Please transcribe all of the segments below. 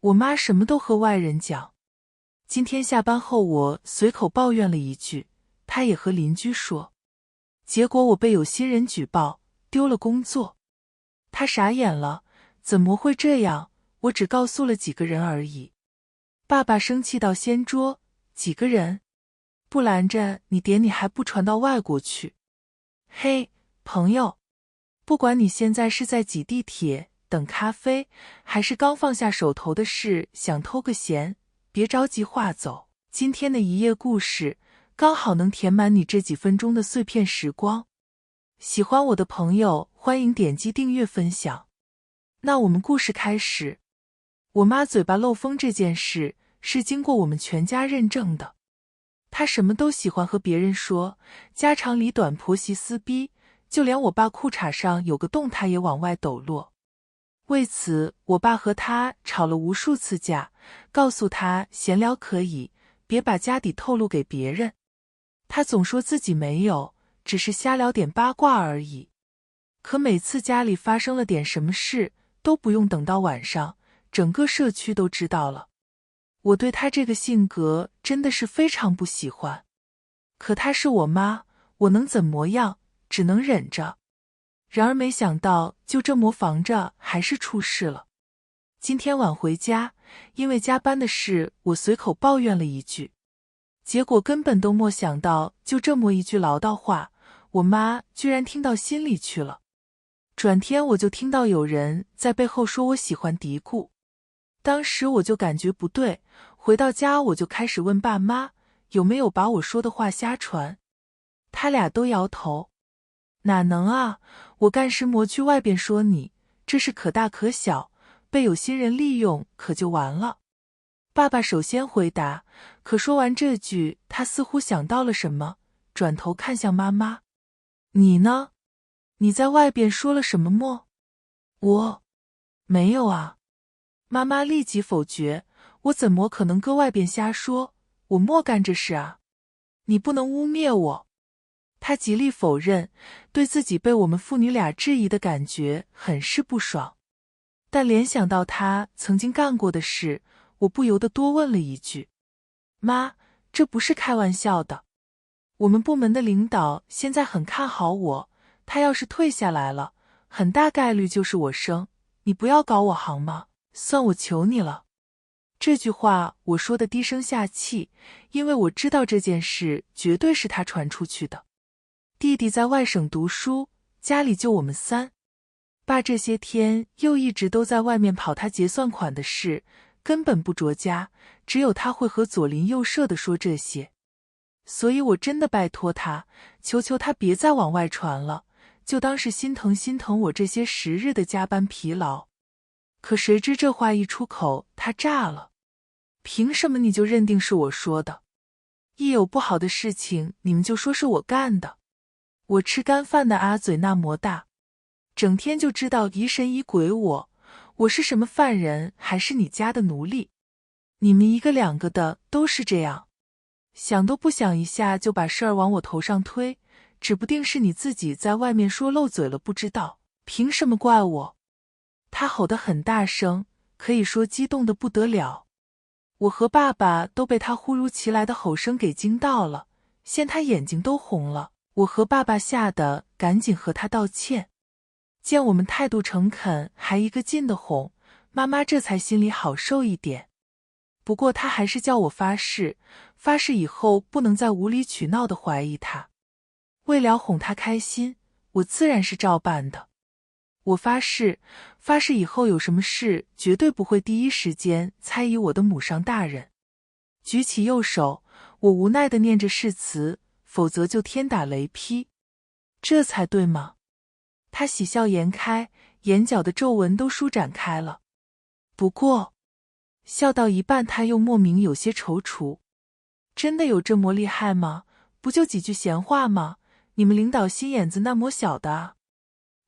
我妈什么都和外人讲。今天下班后我随口抱怨了一句，她也和邻居说。结果我被有心人举报，丢了工作。她傻眼了，怎么会这样？我只告诉了几个人而已。爸爸生气到掀桌，几个人？不拦着你点你还不传到外国去？嘿，朋友，不管你现在是在挤地铁、等咖啡，还是刚放下手头的事想偷个闲，别着急划走。今天的一页故事刚好能填满你这几分钟的碎片时光。喜欢我的朋友欢迎点击订阅分享。那我们故事开始。我妈嘴巴漏风这件事是经过我们全家认证的。她什么都喜欢和别人说，家长里短婆媳撕逼，就连我爸裤衩上有个洞她也往外抖落。为此我爸和她吵了无数次架，告诉她闲聊可以，别把家底透露给别人。她总说自己没有，只是瞎聊点八卦而已。可每次家里发生了点什么事，都不用等到晚上，整个社区都知道了。我对她这个性格真的是非常不喜欢。可她是我妈，我能怎么样？只能忍着。然而没想到就这模仿着还是出事了。今天晚回家，因为加班的事我随口抱怨了一句，结果根本都没想到就这么一句唠叨话，我妈居然听到心里去了。转天我就听到有人在背后说我喜欢嘀咕，当时我就感觉不对，回到家我就开始问爸妈有没有把我说的话瞎传。他俩都摇头，哪能啊，我干什么去外边说你，这事可大可小，被有心人利用可就完了。爸爸首先回答，可说完这句他似乎想到了什么，转头看向妈妈，你呢？你在外边说了什么么？我没有啊。妈妈立即否决，我怎么可能搁外边瞎说，我没干这事啊，你不能污蔑我。她极力否认，对自己被我们父女俩质疑的感觉很是不爽。但联想到她曾经干过的事，我不由得多问了一句，妈，这不是开玩笑的。我们部门的领导现在很看好我，他要是退下来了，很大概率就是我升，你不要搞我行吗？算我求你了。这句话我说的低声下气，因为我知道这件事绝对是他传出去的。弟弟在外省读书，家里就我们三。爸这些天又一直都在外面跑他结算款的事，根本不着家，只有他会和左邻右舍的说这些。所以我真的拜托他，求求他别再往外传了，就当是心疼心疼我这些时日的加班疲劳。可谁知这话一出口，他炸了。凭什么你就认定是我说的？一有不好的事情，你们就说是我干的。我吃干饭的啊，嘴那么大，整天就知道疑神疑鬼我是什么犯人，还是你家的奴隶？你们一个两个的都是这样，想都不想一下就把事儿往我头上推，指不定是你自己在外面说漏嘴了不知道，凭什么怪我？他吼得很大声，可以说激动得不得了。我和爸爸都被他忽如其来的吼声给惊到了，现他眼睛都红了。我和爸爸吓得赶紧和他道歉。见我们态度诚恳，还一个劲的哄，妈妈这才心里好受一点。不过他还是叫我发誓，发誓以后不能再无理取闹的怀疑他。为了哄他开心，我自然是照办的。我发誓以后有什么事绝对不会第一时间猜疑我的母上大人。举起右手，我无奈地念着誓词，否则就天打雷劈。这才对吗？他喜笑颜开，眼角的皱纹都舒展开了。不过笑到一半，他又莫名有些踌躇。真的有这么厉害吗？不就几句闲话吗？你们领导心眼子那么小的啊？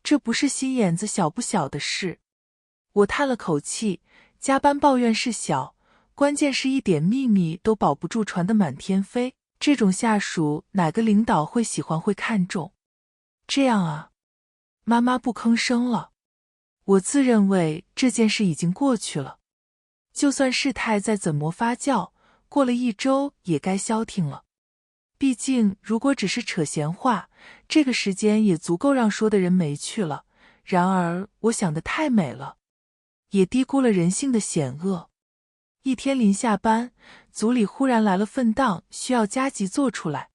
这不是心眼子小不小的事。我叹了口气，加班抱怨是小，关键是一点秘密都保不住，传得满天飞。这种下属哪个领导会喜欢会看重？这样啊。妈妈不吭声了。我自认为这件事已经过去了。就算事态再怎么发酵，过了1周也该消停了。毕竟如果只是扯闲话，这个时间也足够让说的人没趣了。然而我想得太美了，也低估了人性的险恶。一天临下班，组里忽然来了份档，需要加急做出来。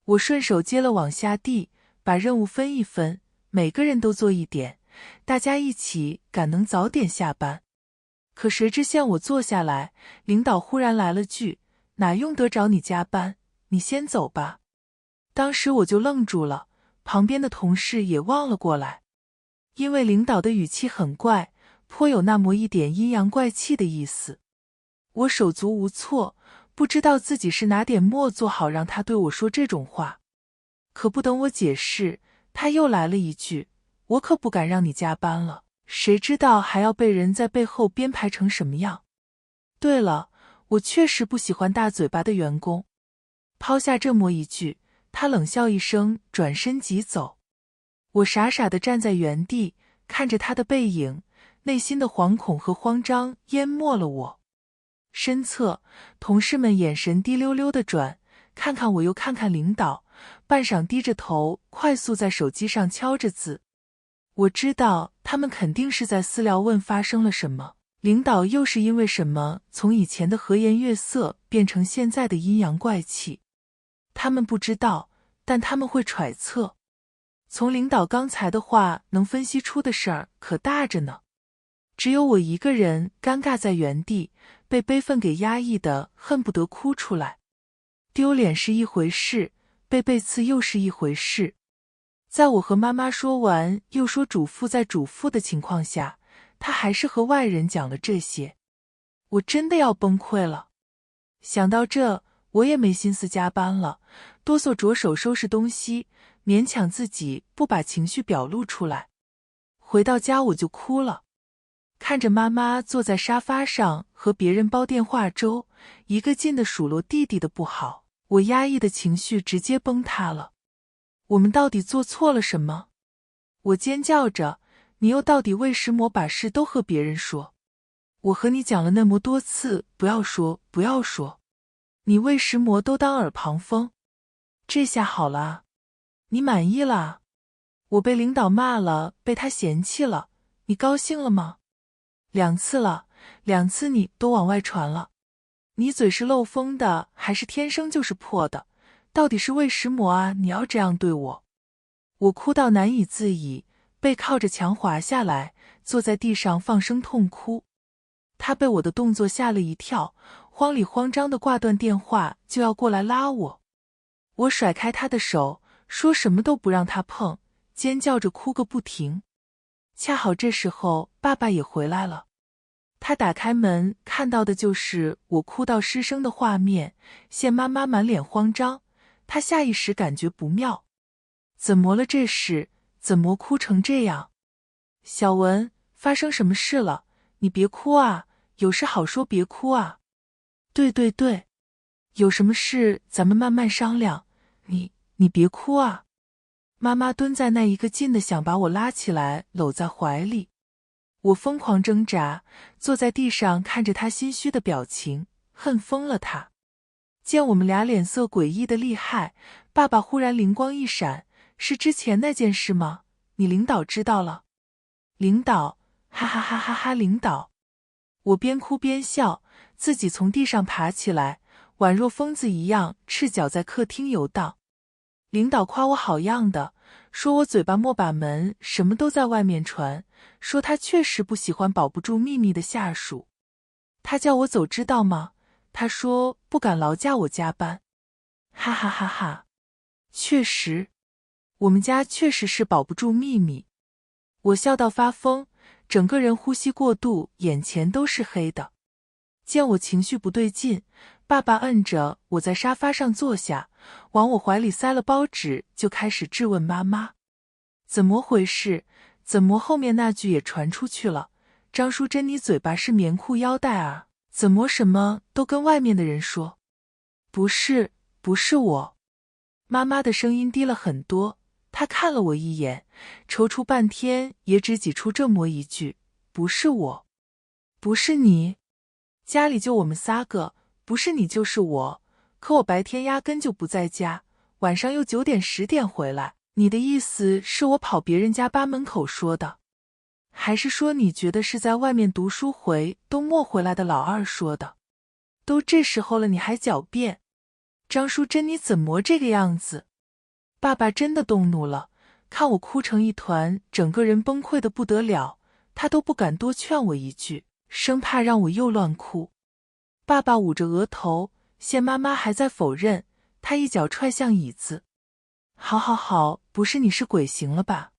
我顺手接了往下递，把任务分一分，每个人都做一点，大家一起赶能早点下班。可谁知见我坐下来，领导忽然来了句：“哪用得着你加班，你先走吧。”当时我就愣住了，旁边的同事也望了过来。因为领导的语气很怪，颇有那么一点阴阳怪气的意思。我手足无措，不知道自己是哪点墨做好让他对我说这种话。可不等我解释，他又来了一句：“我可不敢让你加班了，谁知道还要被人在背后编排成什么样。”对了，我确实不喜欢大嘴巴的员工。抛下这么一句，他冷笑一声，转身即走。我傻傻地站在原地，看着他的背影，内心的惶恐和慌张淹没了我。身侧，同事们眼神滴溜溜地转，看看我又看看领导，半晌低着头，快速在手机上敲着字。我知道他们肯定是在私聊问发生了什么，领导又是因为什么从以前的和颜悦色变成现在的阴阳怪气。他们不知道，但他们会揣测。从领导刚才的话能分析出的事儿可大着呢。只有我一个人尴尬在原地，被悲愤给压抑的恨不得哭出来。丢脸是一回事，被背刺又是一回事。在我和妈妈说完又说嘱咐再嘱咐的情况下，他还是和外人讲了这些。我真的要崩溃了。想到这，我也没心思加班了，哆嗦着手收拾东西，勉强自己不把情绪表露出来。回到家我就哭了。看着妈妈坐在沙发上和别人煲电话粥，一个劲地数落弟弟的不好，我压抑的情绪直接崩塌了。我们到底做错了什么？我尖叫着，你又到底为什么把事都和别人说？我和你讲了那么多次，不要说，不要说。你为什么都当耳旁风？这下好了，你满意了？我被领导骂了，被他嫌弃了，你高兴了吗？2次了，2次你都往外传了。你嘴是漏风的，还是天生就是破的？到底是为什么啊？你要这样对我？我哭到难以自已，背靠着墙滑下来，坐在地上放声痛哭。他被我的动作吓了一跳，慌里慌张地挂断电话，就要过来拉我。我甩开他的手，说什么都不让他碰，尖叫着哭个不停。恰好这时候爸爸也回来了。他打开门，看到的就是我哭到失声的画面，现妈妈满脸慌张，他下意识感觉不妙。怎么了这是？怎么哭成这样？小文，发生什么事了？你别哭啊，有事好说，别哭啊。对，有什么事咱们慢慢商量，你别哭啊。妈妈蹲在那一个劲的想把我拉起来搂在怀里。我疯狂挣扎，坐在地上看着她心虚的表情，恨疯了她。见我们俩脸色诡异的厉害，爸爸忽然灵光一闪，是之前那件事吗？你领导知道了？领导，哈哈哈哈哈，领导。我边哭边笑，自己从地上爬起来，宛若疯子一样赤脚在客厅游荡。领导夸我好样的，说我嘴巴没把门，什么都在外面传，说他确实不喜欢保不住秘密的下属。他叫我走知道吗？他说不敢劳驾我加班。哈哈哈哈，确实，我们家确实是保不住秘密。我笑到发疯，整个人呼吸过度，眼前都是黑的。见我情绪不对劲，爸爸摁着我在沙发上坐下，往我怀里塞了包纸，就开始质问妈妈。怎么回事？怎么后面那句也传出去了？张淑珍，你嘴巴是棉裤腰带啊？怎么什么都跟外面的人说？不是我。妈妈的声音低了很多，她看了我一眼，踌躇半天也只挤出这么一句：不是我，不是你。家里就我们3个，不是你就是我，可我白天压根就不在家，晚上又9点10点回来。你的意思是我跑别人家吧门口说的？还是说你觉得是在外面读书回都没回来的老二说的？都这时候了你还狡辩？张淑珍你怎么这个样子？爸爸真的动怒了，看我哭成一团，整个人崩溃的不得了，他都不敢多劝我一句，生怕让我又乱哭。爸爸捂着额头，谢妈妈还在否认，他一脚踹向椅子。好好好，不是你是鬼行了吧？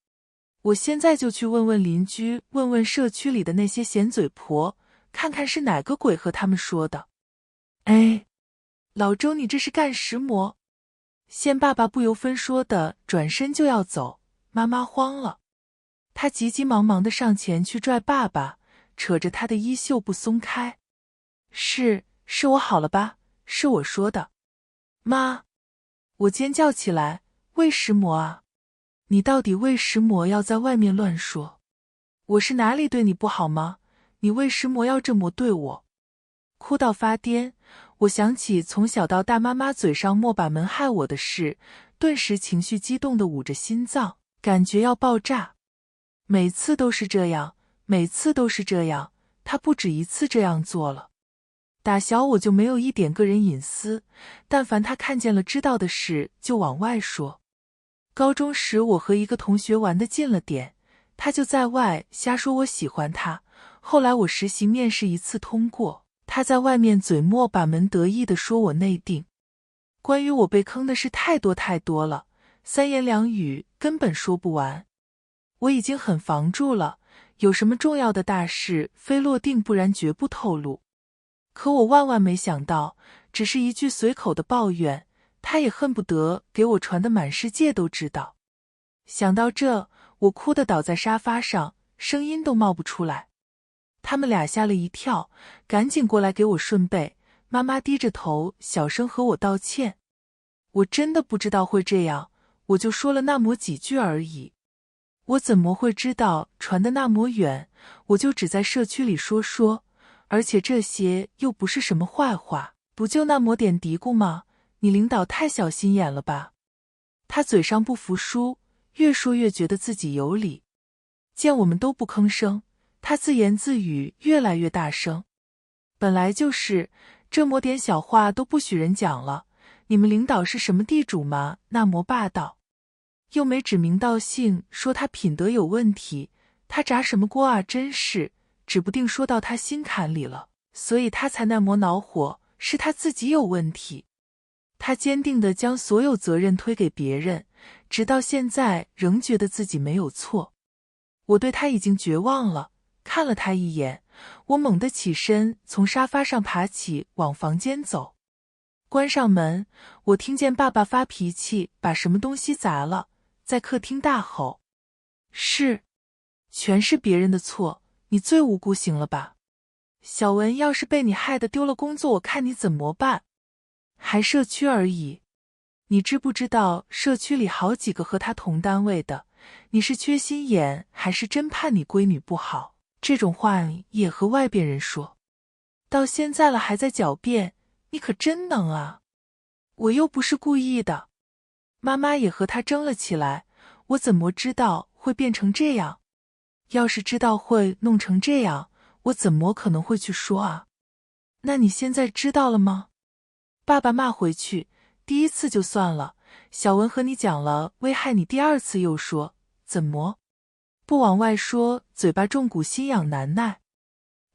我现在就去问问邻居，问问社区里的那些闲嘴婆，看看是哪个鬼和他们说的。哎，老周你这是干什么？县爸爸不由分说的转身就要走，妈妈慌了，她急急忙忙的上前去拽爸爸，扯着他的衣袖不松开。是我好了吧？是我说的。妈！我尖叫起来，为什么啊？你到底为什么要在外面乱说？我是哪里对你不好吗？你为什么要这么对我？哭到发癫，我想起从小到大妈妈嘴上莫把门害我的事，顿时情绪激动地捂着心脏，感觉要爆炸。每次都是这样，每次都是这样，他不止一次这样做了。打小我就没有一点个人隐私，但凡他看见了知道的事就往外说。高中时我和一个同学玩得近了点，他就在外瞎说我喜欢他，后来我实习面试一次通过，他在外面嘴莫把门得意地说我内定。关于我被坑的事太多太多了，三言两语根本说不完。我已经很防住了，有什么重要的大事非落定不然绝不透露。可我万万没想到，只是一句随口的抱怨，他也恨不得给我传得满世界都知道。想到这，我哭得倒在沙发上，声音都冒不出来。他们俩吓了一跳，赶紧过来给我顺背，妈妈低着头小声和我道歉。我真的不知道会这样，我就说了那么几句而已。我怎么会知道传得那么远？我就只在社区里说说，而且这些又不是什么坏话，不就那么点嘀咕吗？你领导太小心眼了吧？他嘴上不服输，越说越觉得自己有理。见我们都不吭声，他自言自语越来越大声。本来就是，这么点小话都不许人讲了，你们领导是什么地主吗？那么霸道。又没指名道姓说他品德有问题，他炸什么锅啊？真是，指不定说到他心坎里了，所以他才那么恼火，是他自己有问题。他坚定地将所有责任推给别人，直到现在仍觉得自己没有错。我对他已经绝望了，看了他一眼，我猛地起身从沙发上爬起往房间走。关上门，我听见爸爸发脾气，把什么东西砸了，在客厅大吼：全是别人的错，你最无辜行了吧？小文要是被你害得丢了工作，我看你怎么办？还社区而已，你知不知道社区里好几个和他同单位的，你是缺心眼还是真怕你闺女不好？这种话也和外边人说，到现在了还在狡辩，你可真能啊！我又不是故意的。妈妈也和他争了起来，我怎么知道会变成这样？要是知道会弄成这样，我怎么可能会去说啊？那你现在知道了吗？爸爸骂回去，第一次就算了，小文和你讲了危害你，第二次又说，怎么不往外说，嘴巴重骨心痒难耐。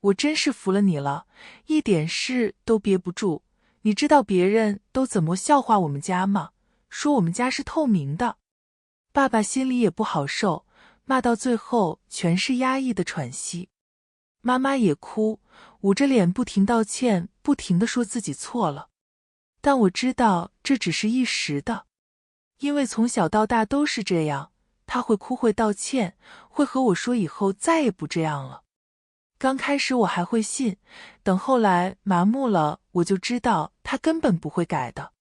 我真是服了你了，一点事都憋不住。你知道别人都怎么笑话我们家吗？说我们家是透明的。爸爸心里也不好受，骂到最后全是压抑的喘息。妈妈也哭，捂着脸不停道歉，不停地说自己错了。但我知道这只是一时的，因为从小到大都是这样，他会哭会道歉，会和我说以后再也不这样了。刚开始我还会信，等后来麻木了，我就知道他根本不会改的。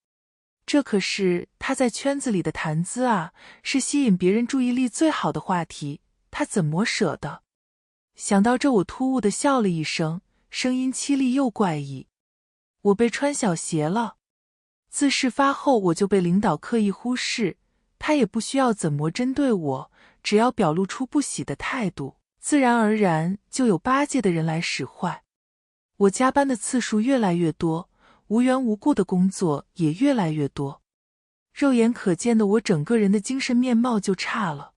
这可是他在圈子里的谈资啊，是吸引别人注意力最好的话题，他怎么舍得？想到这，我突兀地笑了一声，声音凄厉又怪异。我被穿小鞋了。自事发后我就被领导刻意忽视，他也不需要怎么针对我，只要表露出不喜的态度，自然而然就有巴结的人来使坏。我加班的次数越来越多，无缘无故的工作也越来越多。肉眼可见的我整个人的精神面貌就差了。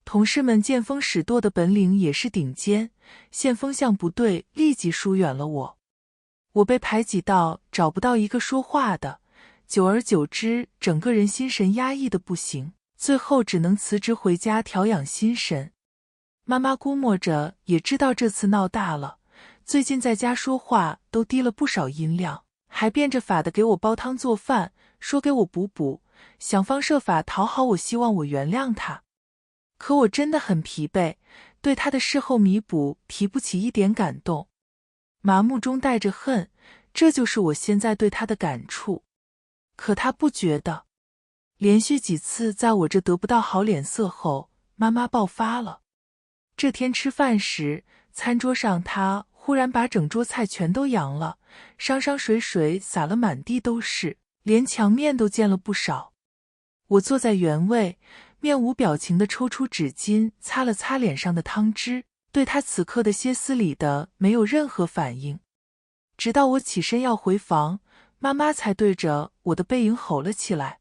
同事们见风使舵的本领也是顶尖，见风向不对立即疏远了我。我被排挤到找不到一个说话的，久而久之整个人心神压抑的不行，最后只能辞职回家调养心神。妈妈估摸着也知道这次闹大了，最近在家说话都低了不少音量，还变着法的给我煲汤做饭，说给我补，想方设法讨好我，希望我原谅他。可我真的很疲惫，对他的事后弥补提不起一点感动，麻木中带着恨，这就是我现在对他的感触。可他不觉得。连续几次在我这得不到好脸色后，妈妈爆发了。这天吃饭时，餐桌上他忽然把整桌菜全都扬了，山水洒了满地都是，连墙面都溅了不少。我坐在原位，面无表情地抽出纸巾擦了擦脸上的汤汁，对他此刻的歇斯底里没有任何反应。直到我起身要回房，妈妈才对着我的背影吼了起来：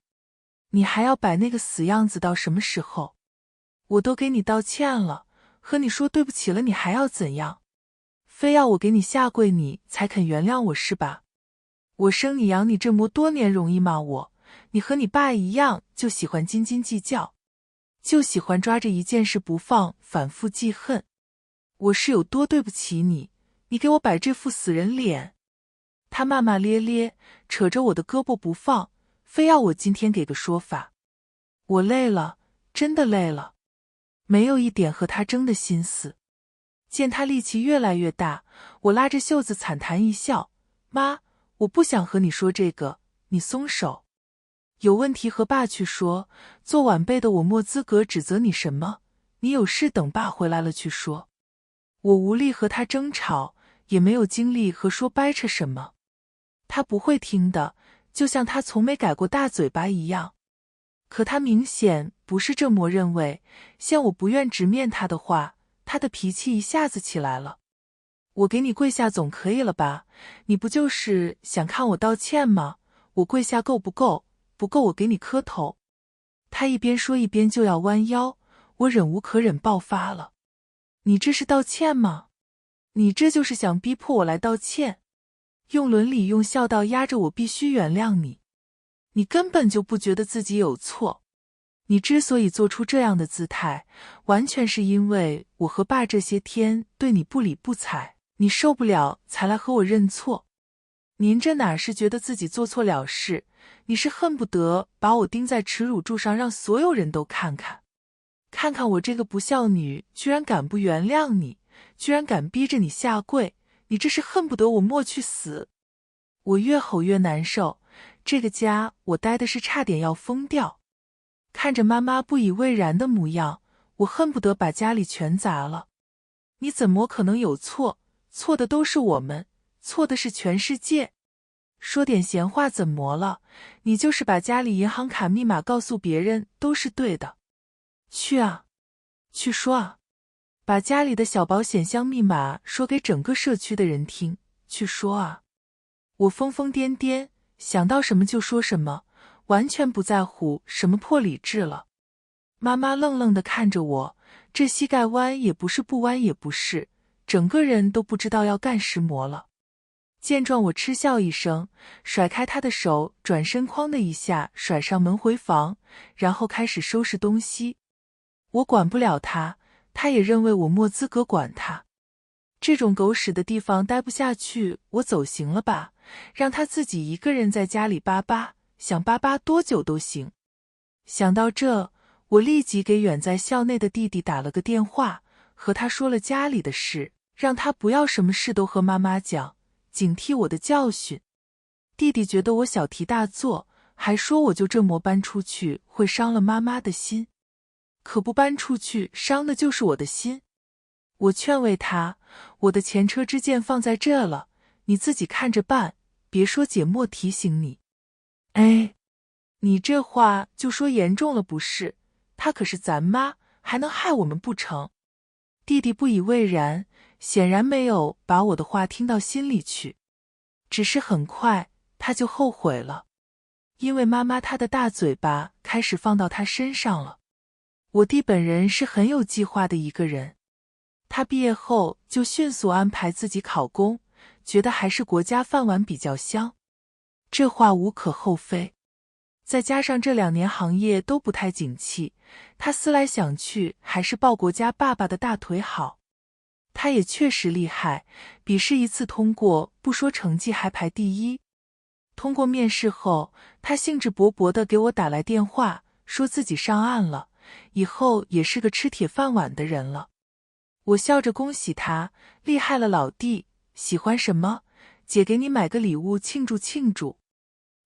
你还要摆那个死样子到什么时候？我都给你道歉了，和你说对不起了，你还要怎样？非要我给你下跪你才肯原谅我是吧？我生你养你这么多年容易吗？你和你爸一样，就喜欢斤斤计较，就喜欢抓着一件事不放，反复记恨。我是有多对不起你，你给我摆这副死人脸？他骂骂咧咧，扯着我的胳膊不放，非要我今天给个说法。我累了，真的累了，没有一点和他争的心思。见他力气越来越大，我拉着袖子惨谈一笑：妈，我不想和你说这个，你松手。有问题和爸去说，做晚辈的我没资格指责你什么，你有事等爸回来了去说。我无力和他争吵，也没有精力和说掰扯什么。他不会听的，就像他从没改过大嘴巴一样。可他明显不是这么认为，见我不愿直面他的话，他的脾气一下子起来了。我给你跪下总可以了吧？你不就是想看我道歉吗？我跪下够不够？不够我给你磕头。他一边说一边就要弯腰，我忍无可忍爆发了。你这是道歉吗？你这就是想逼迫我来道歉，用伦理用孝道压着我必须原谅你。你根本就不觉得自己有错。你之所以做出这样的姿态，完全是因为我和爸这些天对你不理不睬，你受不了才来和我认错。您这哪是觉得自己做错了事，你是恨不得把我钉在耻辱柱上，让所有人都看看。看看我这个不孝女居然敢不原谅你，居然敢逼着你下跪，你这是恨不得我莫去死。我越吼越难受，这个家我待的是差点要疯掉。看着妈妈不以为然的模样，我恨不得把家里全砸了。你怎么可能有错？错的都是我们，错的是全世界。说点闲话怎么了？你就是把家里银行卡密码告诉别人都是对的。去啊，去说啊，把家里的小保险箱密码说给整个社区的人听，去说啊。我疯疯癫癫，想到什么就说什么，完全不在乎什么破理智了。妈妈愣愣地看着我，这膝盖弯也不是，不弯也不是，整个人都不知道要干什么了。见状我嗤笑一声，甩开她的手，转身哐的一下甩上门回房，然后开始收拾东西。我管不了她，她也认为我没资格管她。这种狗屎的地方待不下去，我走行了吧，让她自己一个人在家里巴巴，想巴巴多久都行。想到这，我立即给远在校内的弟弟打了个电话，和他说了家里的事，让他不要什么事都和妈妈讲，警惕我的教训。弟弟觉得我小题大做，还说我就这么搬出去会伤了妈妈的心。可不搬出去，伤的就是我的心。我劝慰他，我的前车之鉴放在这了，你自己看着办，别说姐莫提醒你。哎，你这话就说严重了不是？她可是咱妈，还能害我们不成？弟弟不以为然，显然没有把我的话听到心里去。只是很快他就后悔了，因为妈妈她的大嘴巴开始放到他身上了。我弟本人是很有计划的一个人，他毕业后就迅速安排自己考公，觉得还是国家饭碗比较香。这话无可厚非。再加上这2年行业都不太景气，他思来想去还是抱国家爸爸的大腿好。他也确实厉害，笔试一次通过，不说成绩还排第1。通过面试后，他兴致勃勃地给我打来电话，说自己上岸了，以后也是个吃铁饭碗的人了。我笑着恭喜他，厉害了老弟，喜欢什么？姐给你买个礼物庆祝庆祝。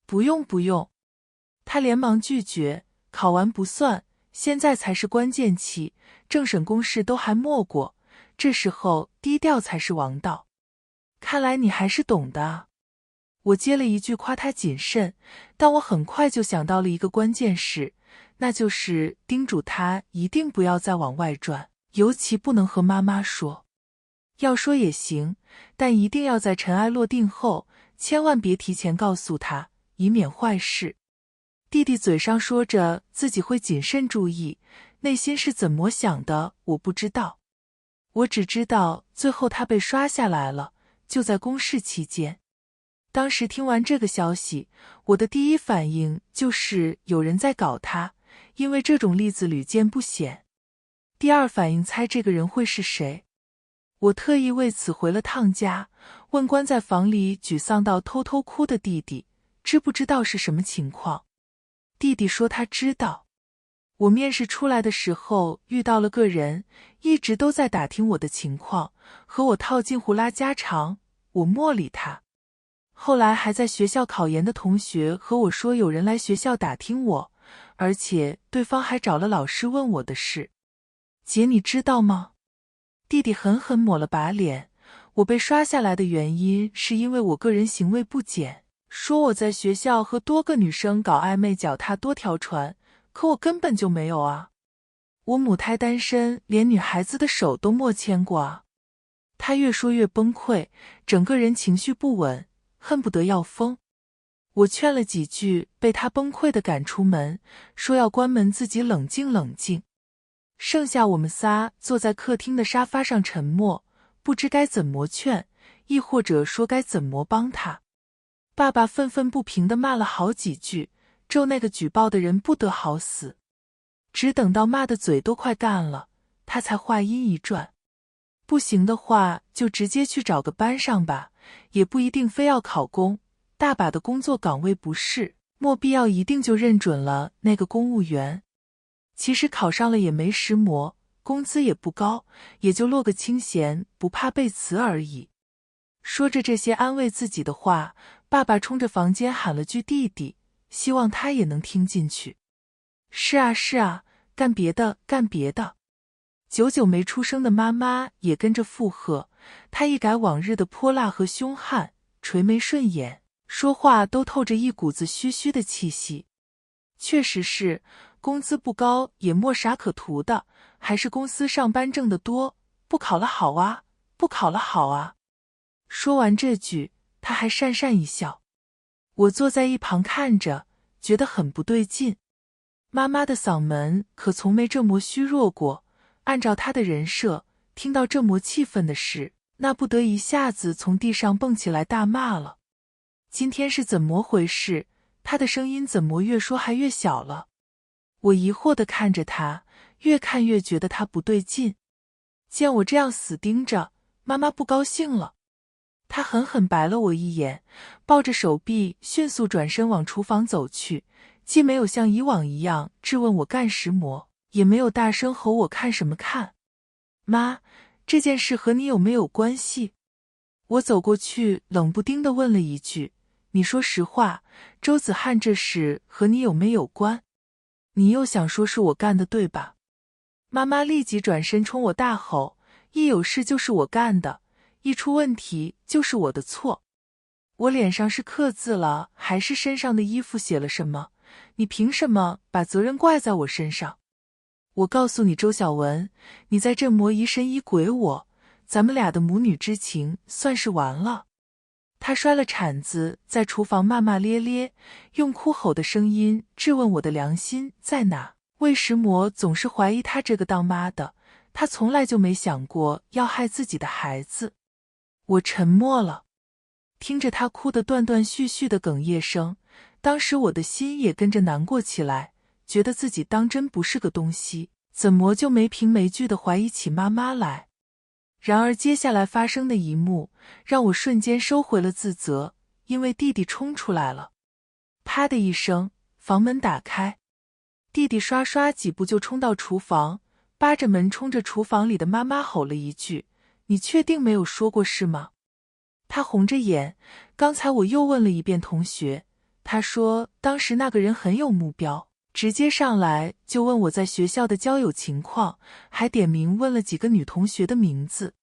不用不用。他连忙拒绝，考完不算，现在才是关键期，政审公示都还没过，这时候低调才是王道。看来你还是懂的啊。我接了一句夸他谨慎，但我很快就想到了一个关键事，那就是叮嘱他一定不要再往外转，尤其不能和妈妈说。要说也行，但一定要在尘埃落定后，千万别提前告诉他，以免坏事。弟弟嘴上说着自己会谨慎注意，内心是怎么想的我不知道。我只知道最后他被刷下来了，就在公示期间。当时听完这个消息，我的第一反应就是有人在搞他，因为这种例子屡见不鲜。第二反应猜这个人会是谁。我特意为此回了趟家，问关在房里沮丧到偷偷哭的弟弟，知不知道是什么情况。弟弟说他知道。我面试出来的时候遇到了个人，一直都在打听我的情况，和我套近乎拉家常，我没理他。后来还在学校考研的同学和我说有人来学校打听我，而且对方还找了老师问我的事。姐你知道吗？弟弟狠狠抹了把脸，我被刷下来的原因是因为我个人行为不检，说我在学校和多个女生搞暧昧，脚踏多条船，可我根本就没有啊。我母胎单身，连女孩子的手都没牵过啊。他越说越崩溃，整个人情绪不稳，恨不得要疯。我劝了几句，被他崩溃地赶出门，说要关门自己冷静冷静。剩下我们仨坐在客厅的沙发上沉默，不知该怎么劝，亦或者说该怎么帮他。爸爸愤愤不平地骂了好几句，咒那个举报的人不得好死。只等到骂的嘴都快干了，他才话音一转，不行的话就直接去找个班上吧，也不一定非要考公，大把的工作岗位不是，莫必要一定就认准了那个公务员。其实考上了也没实磨，工资也不高，也就落个清闲，不怕被辞而已。说着这些安慰自己的话，爸爸冲着房间喊了句弟弟，希望他也能听进去。是啊是啊，干别的干别的。久久没出声的妈妈也跟着附和，她一改往日的泼辣和凶悍，垂眉顺眼，说话都透着一股子虚虚的气息。确实是，工资不高也没啥可图的，还是公司上班挣得多，不考了好啊，不考了好啊。说完这句，他还讪讪一笑。我坐在一旁看着，觉得很不对劲。妈妈的嗓门可从没这么虚弱过，按照她的人设，听到这么气愤的事，那不得一下子从地上蹦起来大骂了。今天是怎么回事？她的声音怎么越说还越小了？我疑惑地看着她，越看越觉得她不对劲。见我这样死盯着，妈妈不高兴了。她狠狠白了我一眼，抱着手臂迅速转身往厨房走去，既没有像以往一样质问我干什么，也没有大声吼我看什么看。妈，这件事和你有没有关系？我走过去冷不丁地问了一句，你说实话，周子翰这事和你有没有关？你又想说是我干的对吧？妈妈立即转身冲我大吼，一有事就是我干的，一出问题就是我的错。我脸上是刻字了，还是身上的衣服写了什么？你凭什么把责任怪在我身上？我告诉你，周小文，你在这磨疑神疑鬼我，咱们俩的母女之情算是完了。他摔了铲子，在厨房骂骂咧咧，用哭吼的声音质问我的良心在哪。魏石魔总是怀疑他这个当妈的，他从来就没想过要害自己的孩子。我沉默了，听着他哭得断断续续的哽咽声，当时我的心也跟着难过起来，觉得自己当真不是个东西，怎么就没凭没据地怀疑起妈妈来。然而接下来发生的一幕让我瞬间收回了自责，因为弟弟冲出来了。啪的一声，房门打开，弟弟刷刷几步就冲到厨房，扒着门冲着厨房里的妈妈吼了一句：你确定没有说过是吗？他红着眼，刚才我又问了一遍同学，他说当时那个人很有目标，直接上来就问我在学校的交友情况，还点名问了几个女同学的名字。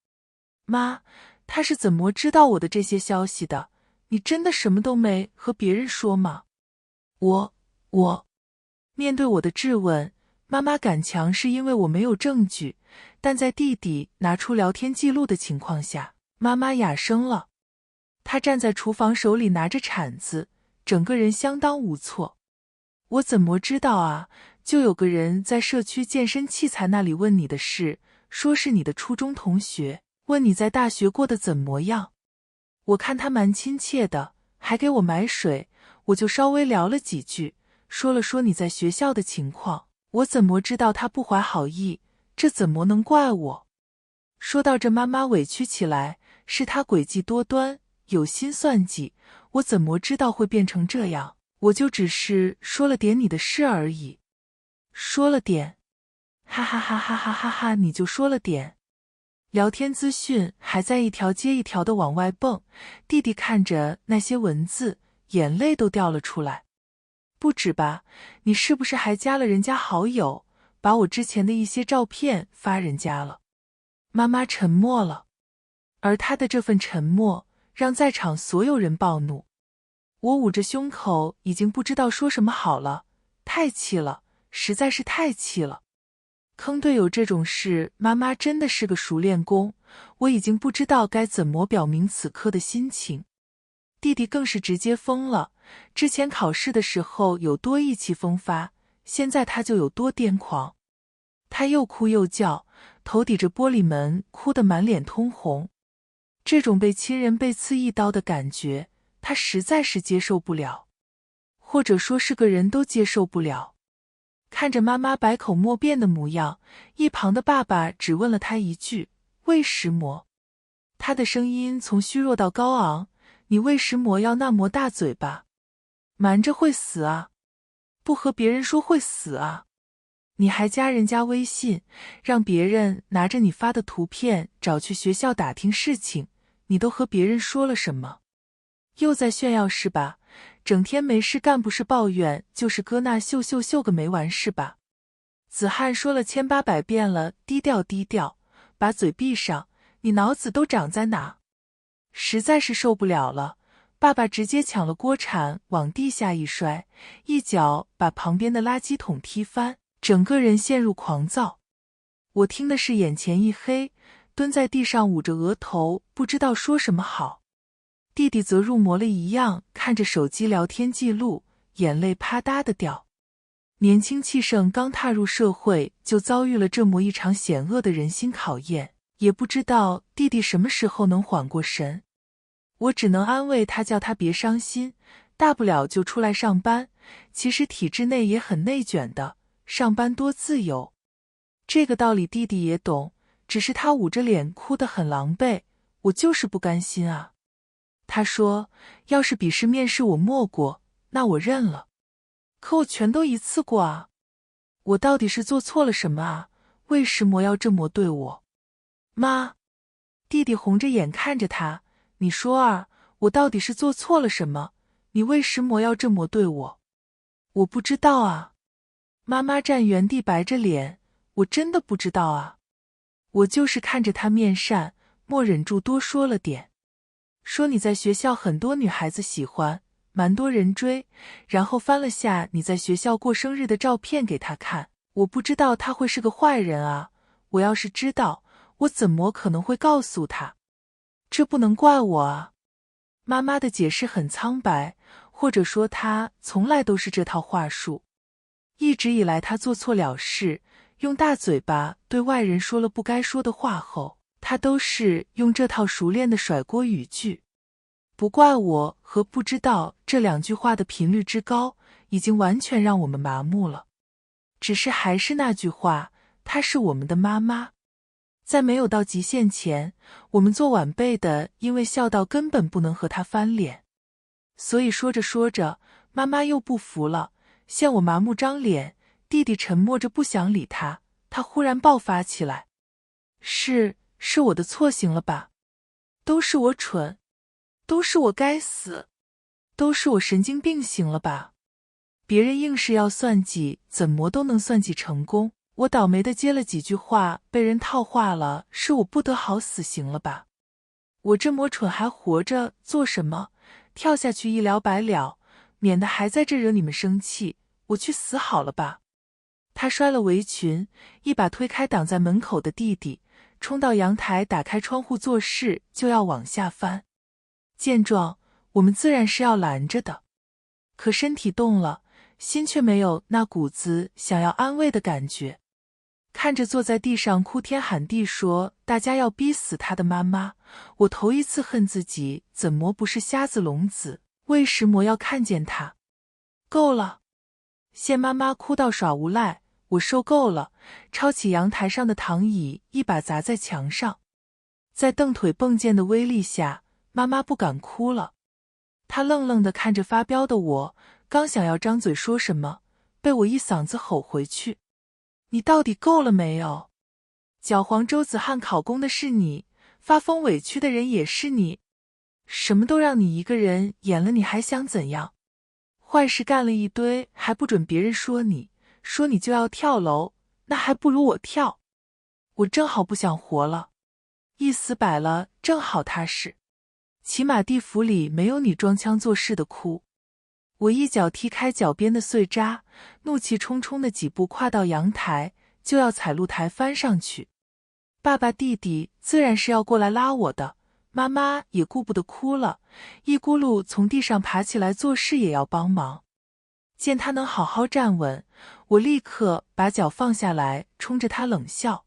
妈，他是怎么知道我的这些消息的？你真的什么都没和别人说吗？我面对我的质问，妈妈敢强是因为我没有证据，但在弟弟拿出聊天记录的情况下，妈妈哑声了。她站在厨房，手里拿着铲子，整个人相当无措。我怎么知道啊？就有个人在社区健身器材那里问你的事，说是你的初中同学，问你在大学过得怎么样。我看他蛮亲切的，还给我买水，我就稍微聊了几句，说了说你在学校的情况。我怎么知道他不怀好意？这怎么能怪我？说到这，妈妈委屈起来，是他诡计多端，有心算计，我怎么知道会变成这样？我就只是说了点你的事而已。说了点？哈哈哈哈哈哈哈！你就说了点？聊天资讯还在一条接一条的往外蹦，弟弟看着那些文字，眼泪都掉了出来。不止吧，你是不是还加了人家好友，把我之前的一些照片发人家了？妈妈沉默了，而她的这份沉默让在场所有人暴怒。我捂着胸口，已经不知道说什么好了，太气了，实在是太气了。坑队友这种事，妈妈真的是个熟练工，我已经不知道该怎么表明此刻的心情。弟弟更是直接疯了，之前考试的时候有多意气风发，现在他就有多癫狂。他又哭又叫，头抵着玻璃门，哭得满脸通红。这种被亲人背刺一刀的感觉，他实在是接受不了，或者说是个人都接受不了。看着妈妈百口莫辩的模样，一旁的爸爸只问了他一句：为什么？他的声音从虚弱到高昂：你为什么要那么大嘴巴？瞒着会死啊？不和别人说会死啊？你还加人家微信，让别人拿着你发的图片找去学校打听事情，你都和别人说了什么？又在炫耀是吧？整天没事干，不是抱怨就是搁那秀个没完是吧？子翰说了千八百遍了，低调低调，把嘴闭上，你脑子都长在哪？实在是受不了了，爸爸直接抢了锅铲往地下一摔，一脚把旁边的垃圾桶踢翻，整个人陷入狂躁。我听的是眼前一黑，蹲在地上捂着额头，不知道说什么好。弟弟则入魔了一样看着手机聊天记录，眼泪啪嗒的掉。年轻气盛，刚踏入社会就遭遇了这么一场险恶的人心考验，也不知道弟弟什么时候能缓过神。我只能安慰他，叫他别伤心，大不了就出来上班，其实体制内也很内卷的，上班多自由。这个道理弟弟也懂，只是他捂着脸哭得很狼狈，我就是不甘心啊。他说要是笔试面试我没过，那我认了，可我全都一次过啊。我到底是做错了什么啊？为什么要这么对我？妈，弟弟红着眼看着他，你说啊，我到底是做错了什么？你为什么要这么对我？我不知道啊。妈妈站原地白着脸，我真的不知道啊。我就是看着他面善，莫忍住多说了点。说你在学校很多女孩子喜欢，蛮多人追，然后翻了下你在学校过生日的照片给他看。我不知道他会是个坏人啊，我要是知道，我怎么可能会告诉他？这不能怪我啊。妈妈的解释很苍白，或者说她从来都是这套话术。一直以来她做错了事，用大嘴巴对外人说了不该说的话后，她都是用这套熟练的甩锅语句。不怪我和不知道这两句话的频率之高，已经完全让我们麻木了。只是还是那句话，她是我们的妈妈。在没有到极限前，我们做晚辈的因为笑到根本不能和她翻脸。所以说着说着，妈妈又不服了，见我麻木张脸，弟弟沉默着不想理他，他忽然爆发起来。是我的错行了吧？都是我蠢，都是我该死，都是我神经病行了吧？别人硬是要算计，怎么都能算计成功，我倒霉的接了几句话被人套话了，是我不得好死行了吧？我这么蠢还活着做什么？跳下去一了百了，免得还在这惹你们生气，我去死好了吧。他摔了围裙，一把推开挡在门口的弟弟，冲到阳台打开窗户做事，就要往下翻。见状，我们自然是要拦着的，可身体动了，心却没有那股子想要安慰的感觉。看着坐在地上哭天喊地说大家要逼死他的妈妈，我头一次恨自己怎么不是瞎子聋子，为什么要看见他？够了！见妈妈哭到耍无赖，我受够了，抄起阳台上的躺椅一把砸在墙上。在蹬腿蹦溅的威力下，妈妈不敢哭了。她愣愣地看着发飙的我，刚想要张嘴说什么，被我一嗓子吼回去。你到底够了没有？搅黄周子翰考公的是你，发疯委屈的人也是你，什么都让你一个人演了，你还想怎样？坏事干了一堆，还不准别人说你就要跳楼，那还不如我跳。我正好不想活了，一死百了正好踏实，起码地府里没有你装腔作势的哭。我一脚踢开脚边的碎渣，怒气冲冲的几步跨到阳台，就要踩露台翻上去。爸爸弟弟自然是要过来拉我的，妈妈也顾不得哭了，一咕噜从地上爬起来做事也要帮忙。见他能好好站稳，我立刻把脚放下来，冲着他冷笑：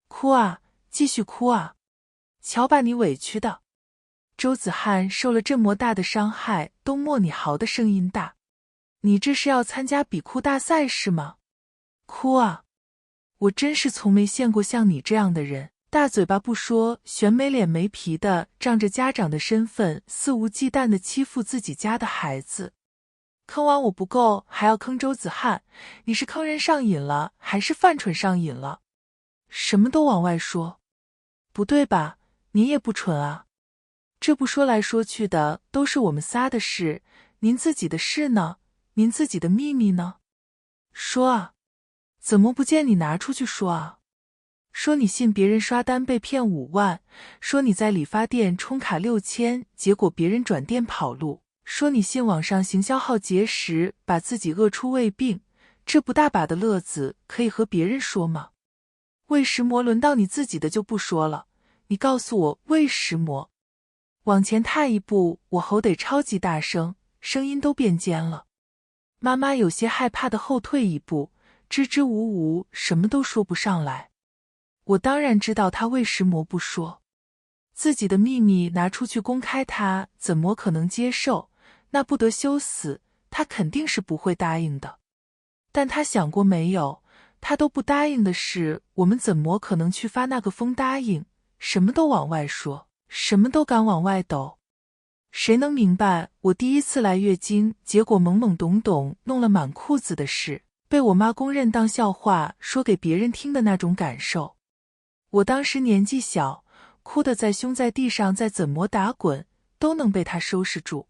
哭啊，继续哭啊，瞧把你委屈的。周子翰受了这么大的伤害，都莫你嚎的声音大。你这是要参加比哭大赛是吗？哭啊！我真是从没见过像你这样的人，大嘴巴不说，悬没脸没皮的，仗着家长的身份，肆无忌惮的欺负自己家的孩子。坑完我不够，还要坑周子翰，你是坑人上瘾了，还是犯蠢上瘾了？什么都往外说。不对吧？你也不蠢啊。这不说来说去的都是我们仨的事，您自己的事呢？您自己的秘密呢？说啊，怎么不见你拿出去说啊？说你信别人刷单被骗5万，说你在理发店充卡6000，结果别人转店跑路，说你信网上行销号节食，把自己饿出胃病，这不大把的乐子可以和别人说吗？为什么轮到你自己的就不说了？你告诉我为什么？往前踏一步，我吼得超级大声，声音都变尖了。妈妈有些害怕的后退一步，支支吾吾，什么都说不上来。我当然知道她为什么不说，自己的秘密拿出去公开，她怎么可能接受？那不得羞死，她肯定是不会答应的。但她想过没有，她都不答应的事，我们怎么可能去发那个疯答应？什么都往外说，什么都敢往外抖。谁能明白我第一次来月经，结果懵懵懂懂弄了满裤子的事，被我妈公认当笑话说给别人听的那种感受。我当时年纪小，哭得再凶，在地上再怎么打滚，都能被她收拾住。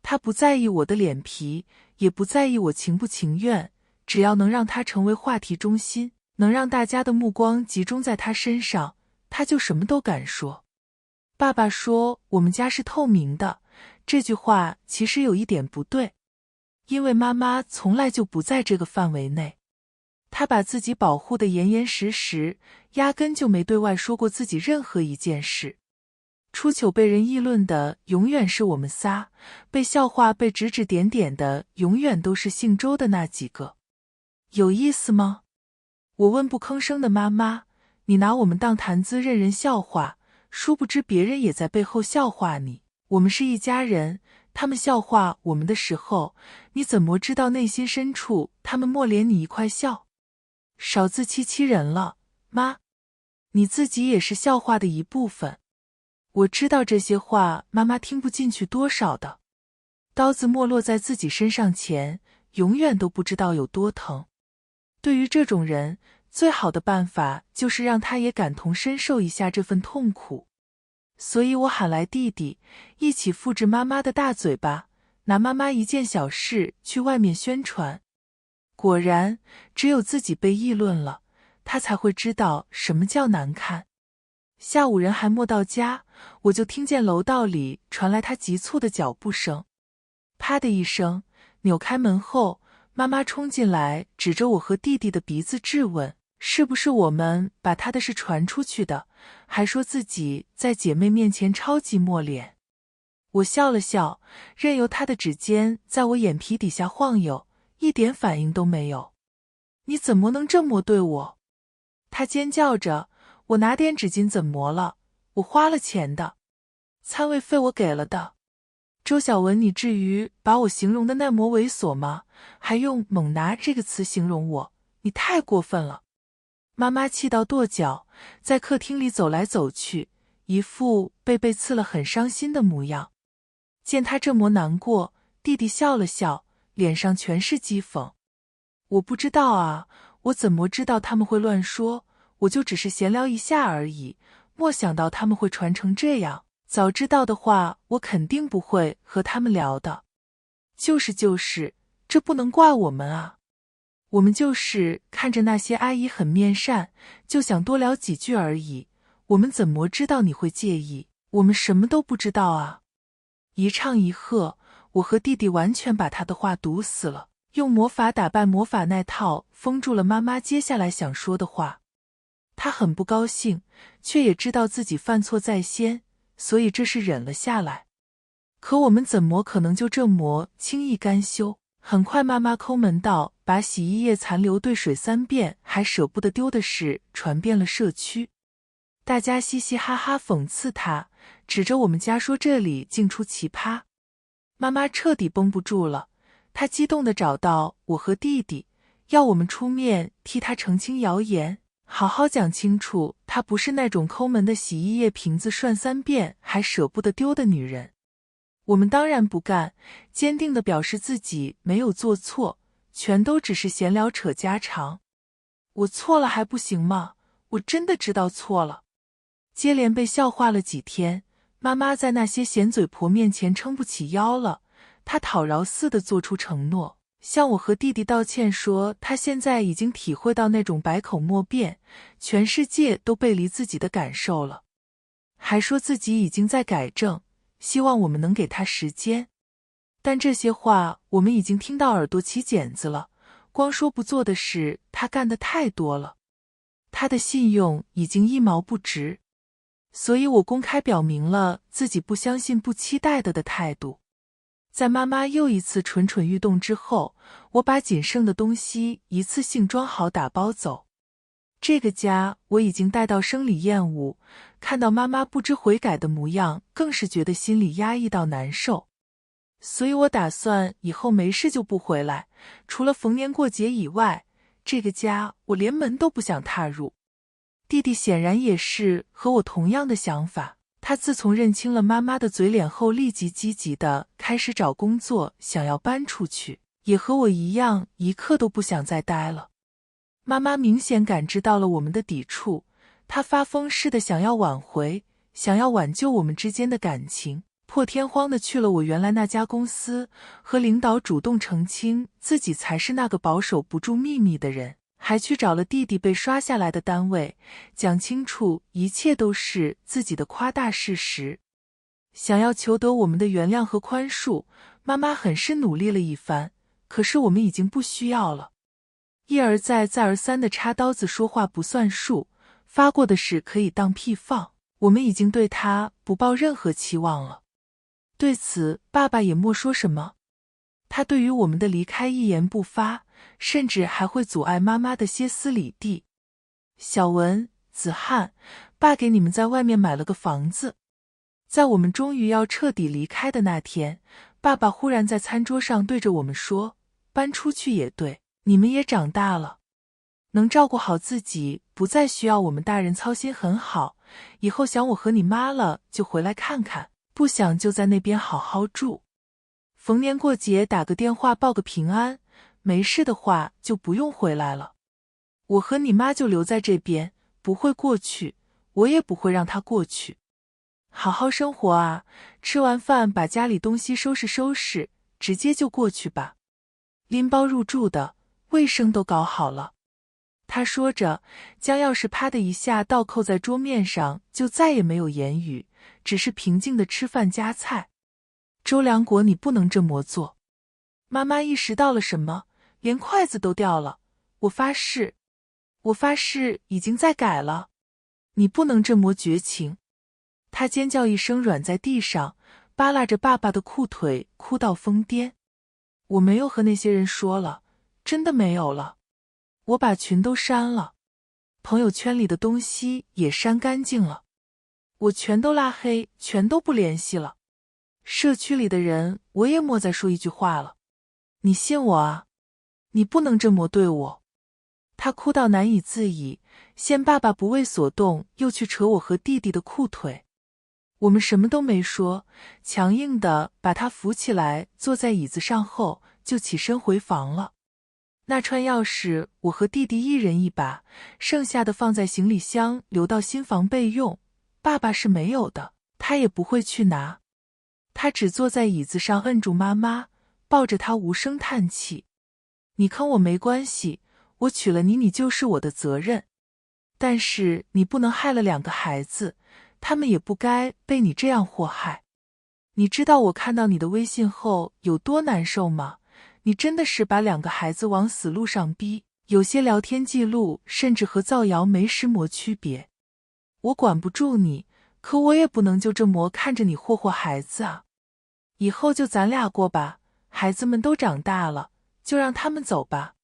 她不在意我的脸皮，也不在意我情不情愿，只要能让她成为话题中心，能让大家的目光集中在他身上，他就什么都敢说。爸爸说我们家是透明的，这句话其实有一点不对，因为妈妈从来就不在这个范围内。她把自己保护得严严实实，压根就没对外说过自己任何一件事。出糗被人议论的永远是我们仨，被笑话被指指点点的永远都是姓周的那几个。有意思吗？我问不吭声的妈妈，你拿我们当谈资任人笑话，殊不知别人也在背后笑话你。我们是一家人，他们笑话我们的时候，你怎么知道内心深处他们默怜你一块笑？少自欺欺人了，妈，你自己也是笑话的一部分。我知道这些话妈妈听不进去多少的，刀子没落在自己身上前，永远都不知道有多疼。对于这种人，最好的办法就是让他也感同身受一下这份痛苦。所以我喊来弟弟，一起复制妈妈的大嘴巴，拿妈妈一件小事去外面宣传。果然，只有自己被议论了，他才会知道什么叫难看。下午人还没到家，我就听见楼道里传来他急促的脚步声。啪的一声，扭开门后，妈妈冲进来，指着我和弟弟的鼻子质问，是不是我们把他的事传出去的，还说自己在姐妹面前超级抹脸。我笑了笑，任由他的指尖在我眼皮底下晃悠，一点反应都没有。你怎么能这么对我？他尖叫着，我拿点纸巾怎么了？我花了钱的，餐位费我给了的。周小文，你至于把我形容的那么猥琐吗？还用猛拿这个词形容我，你太过分了。妈妈气到跺脚，在客厅里走来走去，一副被刺了很伤心的模样。见他这么难过，弟弟笑了笑，脸上全是讥讽。我不知道啊，我怎么知道他们会乱说？我就只是闲聊一下而已，莫想到他们会传成这样。早知道的话，我肯定不会和他们聊的。就是，这不能怪我们啊。我们就是看着那些阿姨很面善，就想多聊几句而已。我们怎么知道你会介意？我们什么都不知道啊。一唱一和，我和弟弟完全把他的话堵死了，用魔法打败魔法那套封住了妈妈接下来想说的话。他很不高兴，却也知道自己犯错在先，所以这事忍了下来。可我们怎么可能就这么轻易甘休？很快妈妈抠门道把洗衣液残留兑水3遍还舍不得丢的事传遍了社区。大家嘻嘻哈哈讽刺她，指着我们家说这里竟出奇葩。妈妈彻底绷不住了，她激动地找到我和弟弟，要我们出面替她澄清谣言，好好讲清楚她不是那种抠门的洗衣液瓶子涮3遍还舍不得丢的女人。我们当然不干，坚定地表示自己没有做错，全都只是闲聊扯家常。我错了还不行吗？我真的知道错了。接连被笑话了几天，妈妈在那些闲嘴婆面前撑不起腰了，她讨饶似的做出承诺，向我和弟弟道歉，说她现在已经体会到那种百口莫辩，全世界都背离自己的感受了，还说自己已经在改正，希望我们能给他时间。但这些话我们已经听到耳朵起茧子了，光说不做的事他干得太多了，他的信用已经一毛不值。所以我公开表明了自己不相信不期待的态度。在妈妈又一次蠢蠢欲动之后，我把仅剩的东西一次性装好打包走。这个家我已经带到生理厌恶，看到妈妈不知悔改的模样，更是觉得心里压抑到难受。所以我打算以后没事就不回来，除了逢年过节以外，这个家我连门都不想踏入。弟弟显然也是和我同样的想法，他自从认清了妈妈的嘴脸后，立即积极地开始找工作，想要搬出去，也和我一样，一刻都不想再待了。妈妈明显感知到了我们的抵触，她发疯似的想要挽回，想要挽救我们之间的感情，破天荒地去了我原来那家公司，和领导主动澄清自己才是那个保守不住秘密的人，还去找了弟弟被刷下来的单位，讲清楚一切都是自己的夸大事实，想要求得我们的原谅和宽恕。妈妈很是努力了一番，可是我们已经不需要了。一而再再而三的插刀子说话不算数，发过的誓可以当屁放，我们已经对他不抱任何期望了。对此爸爸也莫说什么，他对于我们的离开一言不发，甚至还会阻碍妈妈的歇斯底里。小文、子翰，爸给你们在外面买了个房子。在我们终于要彻底离开的那天，爸爸忽然在餐桌上对着我们说，搬出去也对，你们也长大了，能照顾好自己，不再需要我们大人操心很好，以后想我和你妈了就回来看看，不想就在那边好好住。逢年过节打个电话报个平安，没事的话就不用回来了。我和你妈就留在这边，不会过去，我也不会让她过去。好好生活啊，吃完饭把家里东西收拾收拾，直接就过去吧。拎包入住的，卫生都搞好了。他说着，将钥匙啪的一下倒扣在桌面上，就再也没有言语，只是平静的吃饭夹菜。周良国，你不能这么做。妈妈意识到了什么，连筷子都掉了。我发誓已经在改了。你不能这么绝情。他尖叫一声，软在地上，扒拉着爸爸的裤腿，哭到疯癫。我没有和那些人说了，真的没有了。我把群都删了，朋友圈里的东西也删干净了，我全都拉黑，全都不联系了。社区里的人我也莫再说一句话了。你信我啊，你不能这么对我。他哭到难以自已，见爸爸不为所动，又去扯我和弟弟的裤腿。我们什么都没说，强硬地把他扶起来，坐在椅子上后，就起身回房了。那串钥匙我和弟弟一人一把，剩下的放在行李箱，留到新房备用。爸爸是没有的，他也不会去拿。他只坐在椅子上摁住妈妈，抱着她无声叹气。你坑我没关系，我娶了你，你就是我的责任。但是你不能害了2个孩子，他们也不该被你这样祸害。你知道我看到你的微信后有多难受吗？你真的是把2个孩子往死路上逼，有些聊天记录甚至和造谣没什么区别。我管不住你，可我也不能就这么看着你祸孩子啊。以后就咱俩过吧，孩子们都长大了，就让他们走吧。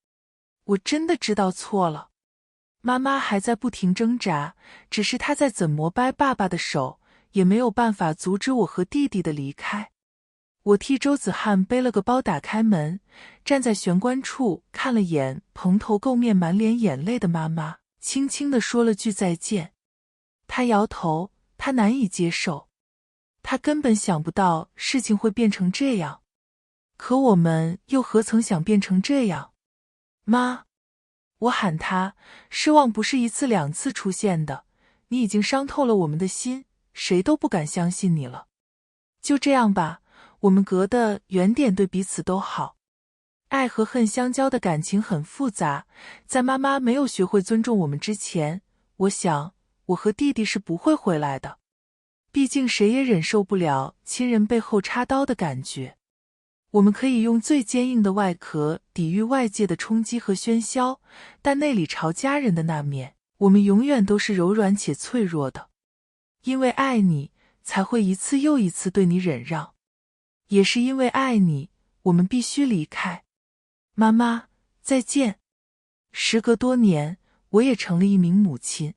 我真的知道错了。妈妈还在不停挣扎，只是她在怎么掰爸爸的手，也没有办法阻止我和弟弟的离开。我替周子翰背了个包，打开门，站在玄关处看了眼蓬头垢面满脸眼泪的妈妈，轻轻地说了句再见。她摇头，她难以接受，她根本想不到事情会变成这样，可我们又何曾想变成这样？妈，我喊她，失望不是1次2次出现的，你已经伤透了我们的心，谁都不敢相信你了。就这样吧，我们隔得远点，对彼此都好。爱和恨相交的感情很复杂，在妈妈没有学会尊重我们之前，我想我和弟弟是不会回来的。毕竟谁也忍受不了亲人背后插刀的感觉。我们可以用最坚硬的外壳抵御外界的冲击和喧嚣，但内里朝家人的那面，我们永远都是柔软且脆弱的。因为爱你，才会一次又一次对你忍让。也是因为爱你，我们必须离开。妈妈，再见。时隔多年，我也成了一名母亲。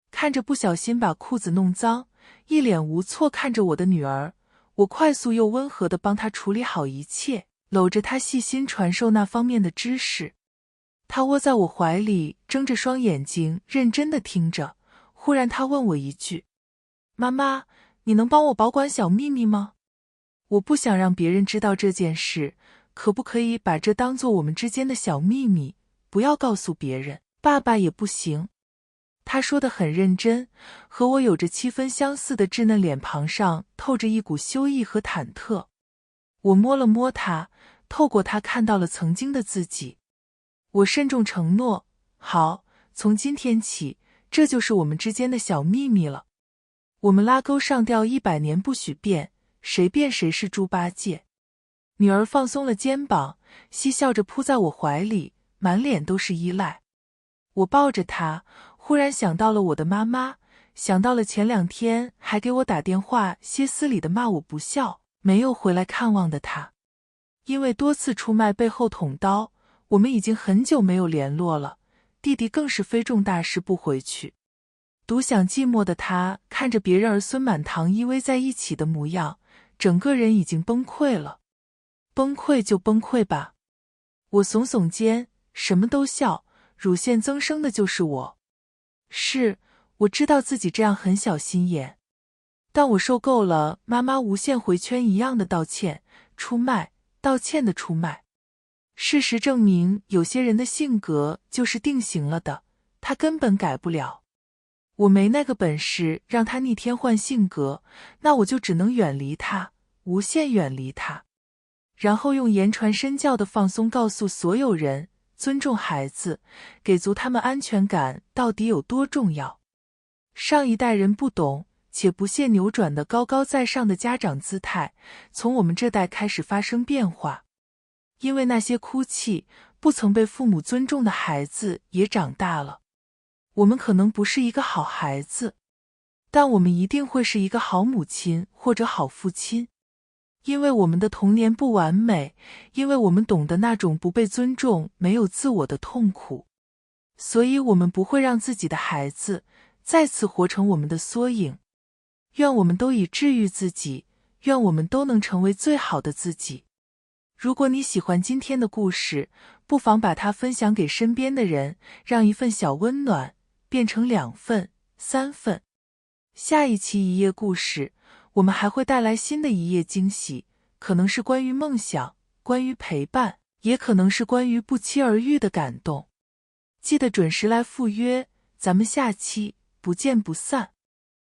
看着不小心把裤子弄脏，一脸无措看着我的女儿，我快速又温和地帮她处理好一切，搂着她细心传授那方面的知识。她窝在我怀里，睁着双眼睛认真地听着。忽然她问我一句，妈妈，你能帮我保管小秘密吗？我不想让别人知道这件事，可不可以把这当作我们之间的小秘密，不要告诉别人？爸爸也不行。他说得很认真，和我有着7分相似的稚嫩脸庞上透着一股羞意和忐忑。我摸了摸他，透过他看到了曾经的自己。我慎重承诺，好，从今天起，这就是我们之间的小秘密了。我们拉钩上吊100年不许变，谁变谁是猪八戒。女儿放松了肩膀，嬉笑着扑在我怀里，满脸都是依赖。我抱着她，忽然想到了我的妈妈，想到了前2天还给我打电话歇斯底里的骂我不孝，没有回来看望的她。因为多次出卖背后捅刀，我们已经很久没有联络了，弟弟更是非重大事不回去。独享寂寞的他看着别人儿孙满堂依偎在一起的模样，整个人已经崩溃了。崩溃就崩溃吧。我耸耸肩，什么都笑，乳腺增生的就是我。是，我知道自己这样很小心眼，但我受够了妈妈无限回圈一样的道歉、出卖、道歉的出卖。事实证明，有些人的性格就是定型了的，他根本改不了。我没那个本事让他逆天换性格，那我就只能远离他，无限远离他。然后用言传身教的放松告诉所有人，尊重孩子，给足他们安全感到底有多重要。上一代人不懂且不屑扭转的高高在上的家长姿态，从我们这代开始发生变化。因为那些哭泣、不曾被父母尊重的孩子也长大了。我们可能不是一个好孩子，但我们一定会是一个好母亲或者好父亲。因为我们的童年不完美，因为我们懂得那种不被尊重、没有自我的痛苦，所以我们不会让自己的孩子再次活成我们的缩影。愿我们都以治愈自己，愿我们都能成为最好的自己。如果你喜欢今天的故事，不妨把它分享给身边的人，让一份小温暖变成2份、3份。下一期一页故事，我们还会带来新的一页惊喜，可能是关于梦想，关于陪伴，也可能是关于不期而遇的感动。记得准时来赴约，咱们下期不见不散。